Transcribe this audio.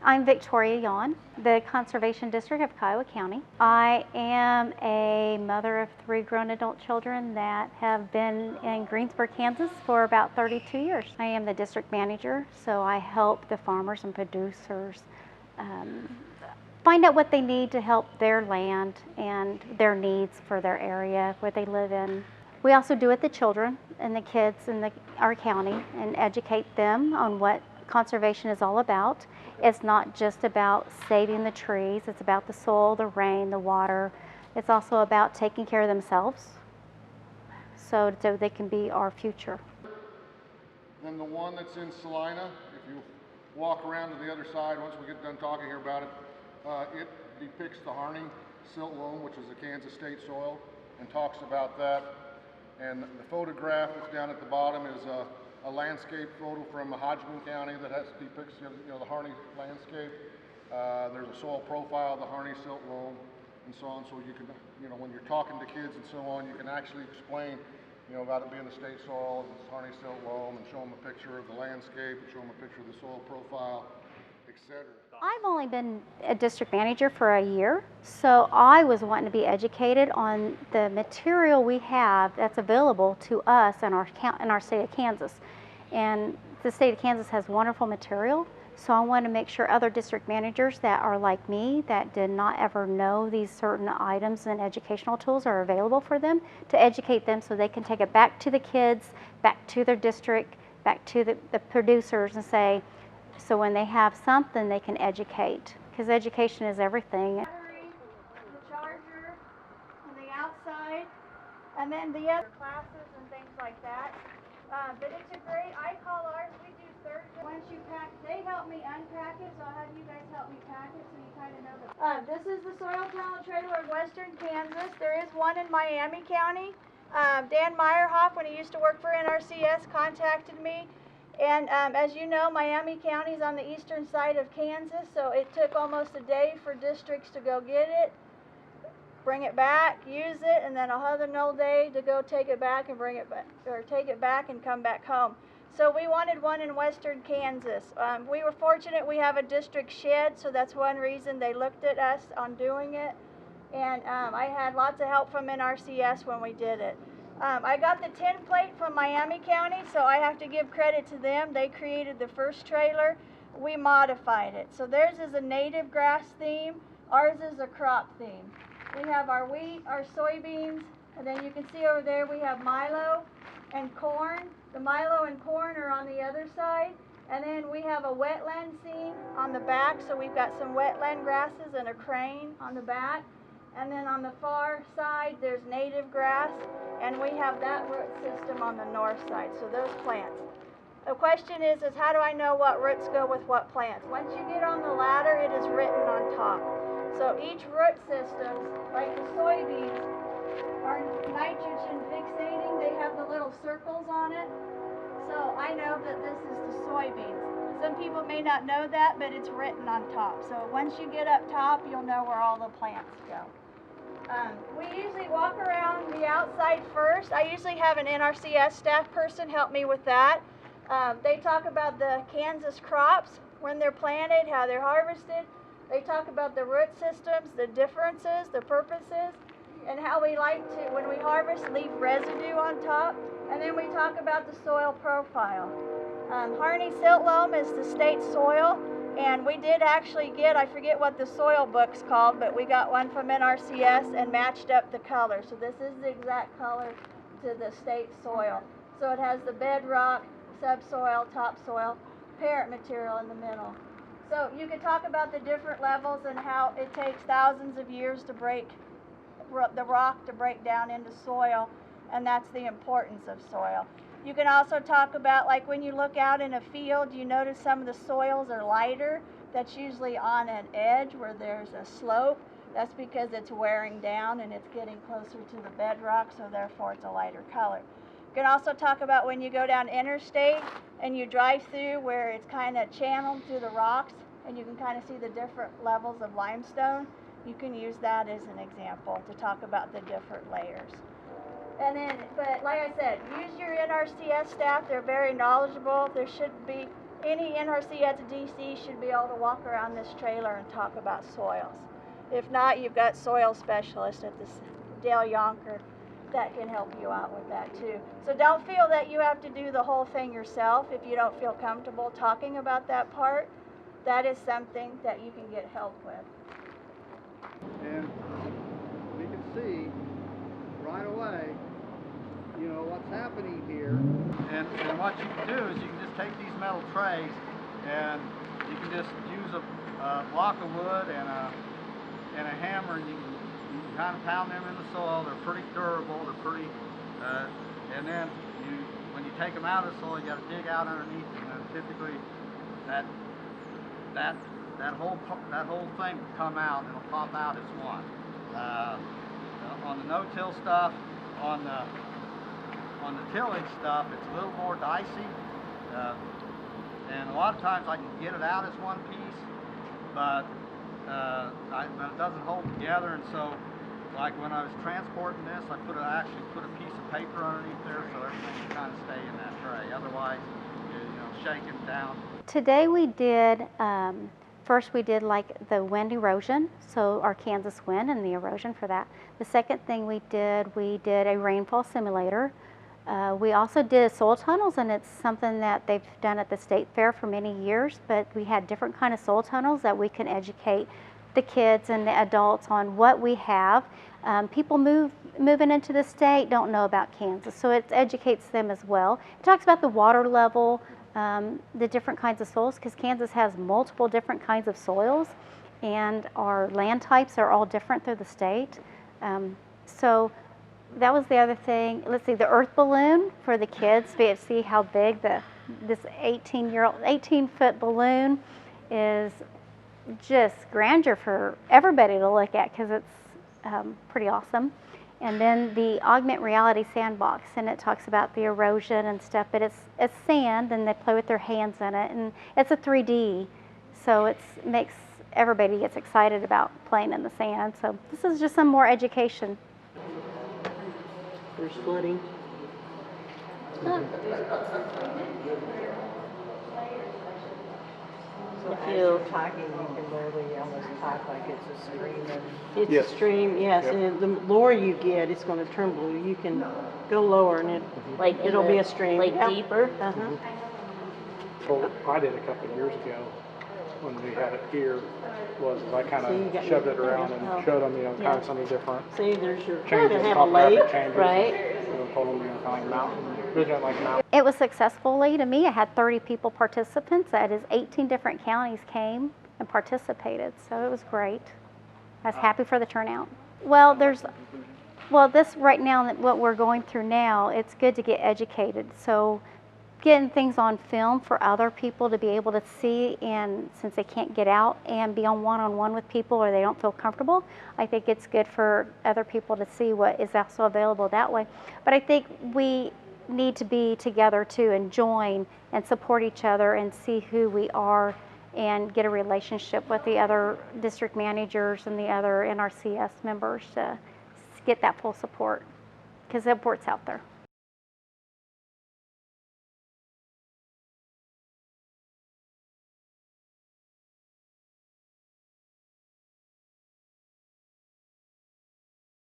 I'm Victoria Yohn, the Conservation District of Kiowa County. I am a mother of 3 grown adult children that have been in Greensburg, Kansas for about 32 years. I am the district manager, so I help the farmers and producers find out what they need to help their land and their needs for their area where they live in. We also do it the children and the kids in our county and educate them on what conservation is all about. It's not just about saving the trees, it's about the soil, the rain, the water. It's also about taking care of themselves so they can be our future. Then the one that's in Salina, if you walk around to the other side, once we get done talking here about it, it depicts the Harney silt loam, which is a Kansas state soil, and talks about that. And the photograph that's down at the bottom is a landscape photo from Hodgman County that depicts the Harney landscape. There's a soil profile of the Harney silt loam and so on, so you can, when you're talking to kids and so on, you can actually explain about it being the state soil and it's Harney silt loam, and show them a picture of the landscape and show them a picture of the soil profile, etc. I've only been a district manager for a year, so I was wanting to be educated on the material we have that's available to us in our state of Kansas. And the state of Kansas has wonderful material, so I want to make sure other district managers that are like me, that did not ever know these certain items and educational tools are available for them, to educate them so they can take it back to the kids, back to their district, back to the producers, and say, so when they have something, they can educate, because education is everything. Battery, the charger, on the outside, and then the other classes and things like that. But it's a great, I call ours, we do Thursday. Once you pack, they help me unpack it, so I'll have you guys help me pack it so you kind of know this is the soil talent trailer in western Kansas. There is one in Miami County. Dan Meyerhoff, when he used to work for NRCS, contacted me. And as you know, Miami County is on the eastern side of Kansas, so it took almost a day for districts to go get it, bring it back, use it, and then another day to go take it back and bring it back, or take it back and come back home. So we wanted one in western Kansas. We were fortunate we have a district shed, so that's one reason they looked at us on doing it. And I had lots of help from NRCS when we did it. I got the tin plate from Miami County, so I have to give credit to them. They created the first trailer. We modified it. So theirs is a native grass theme. Ours is a crop theme. We have our wheat, our soybeans, and then you can see over there we have milo and corn. The milo and corn are on the other side. And then we have a wetland scene on the back, so we've got some wetland grasses and a crane on the back. And then on the far side, there's native grass, and we have that root system on the north side, so those plants. The question is how do I know what roots go with what plants? Once you get on the ladder, it is written on top. So each root system, like the soybeans, are nitrogen fixating. They have the little circles on it. So I know that this is the soybeans. Some people may not know that, but it's written on top. So once you get up top, you'll know where all the plants go. We usually walk around the outside first. I usually have an NRCS staff person help me with that. They talk about the Kansas crops, when they're planted, how they're harvested. They talk about the root systems, the differences, the purposes, and how we like to, when we harvest, leave residue on top. And then we talk about the soil profile. Harney silt loam is the state soil, and we did actually get, I forget what the soil book's called, but we got one from NRCS and matched up the color. So this is the exact color to the state soil. So it has the bedrock, subsoil, topsoil, parent material in the middle. So you could talk about the different levels and how it takes thousands of years to break the rock to break down into soil, and that's the importance of soil. You can also talk about, like when you look out in a field, you notice some of the soils are lighter. That's usually on an edge where there's a slope. That's because it's wearing down and it's getting closer to the bedrock, so therefore it's a lighter color. You can also talk about when you go down interstate and you drive through where it's kind of channeled through the rocks and you can kind of see the different levels of limestone. You can use that as an example to talk about the different layers. And then, but like I said, use your NRCS staff. They're very knowledgeable. There shouldn't be any NRC at the DC should be able to walk around this trailer and talk about soils. If not, you've got soil specialists at this Dale Yonker that can help you out with that too. So don't feel that you have to do the whole thing yourself if you don't feel comfortable talking about that part. That is something that you can get help with. And we can see right away, you know, what's happening here. And what you can do is you can just take these metal trays and you can just use a block of wood and a hammer, and you can kind of pound them in the soil. They're pretty durable. They're pretty, and then when you take them out of the soil, you got to dig out underneath them. And typically, that whole thing will come out and it'll pop out as one. On the no-till stuff, on the tillage stuff, it's a little more dicey, and a lot of times I can get it out as one piece, but it doesn't hold together. And so, like when I was transporting this, I actually put a piece of paper underneath there so everything can kind of stay in that tray. Otherwise, you know, shaking down. Today we did, first we did like the wind erosion, so our Kansas wind and the erosion for that. The second thing we did a rainfall simulator. We also did soil tunnels, and it's something that they've done at the state fair for many years, but we had different kind of soil tunnels that we can educate the kids and the adults on what we have. People moving into the state don't know about Kansas, so it educates them as well. It talks about the water level, the different kinds of soils, because Kansas has multiple different kinds of soils, and our land types are all different through the state. So that was the other thing. Let's see, the earth balloon for the kids, to be able to see how big this 18-foot balloon is. Just grandeur for everybody to look at, because it's pretty awesome. And then the augmented reality sandbox, and it talks about the erosion and stuff, but it's sand, and they play with their hands in it, and it's a 3D, so it makes everybody gets excited about playing in the sand. So this is just some more education. There's flooding. So as you're talking, you can literally almost talk like it's a stream. It's Yes. a stream, yes, Yep. and the lower you get, it's going to turn blue. You can go lower and Like it'll be a stream. Like Yep. deeper? Uh-huh. Well, I did a couple of years ago when we had it here, was I kind So you of got shoved your it around finger. and showed them, you know, Yeah. kind of some of the different See, there's your, changes, you have a topographic lake. changes. right. And, you know, told them, you know, kind of like mountain, vision like mountain. It was successfully to me. I had 30 people participants. That is 18 different counties came and participated, so it was great. I was happy for the turnout. Well, this right now, what we're going through now, it's good to get educated. So getting things on film for other people to be able to see, and since they can't get out and be on one-on-one with people, or they don't feel comfortable, I think it's good for other people to see what is also available that way. But I think we need to be together too, and join and support each other and see who we are, and get a relationship with the other district managers and the other NRCS members to get that full support, because the support's out there.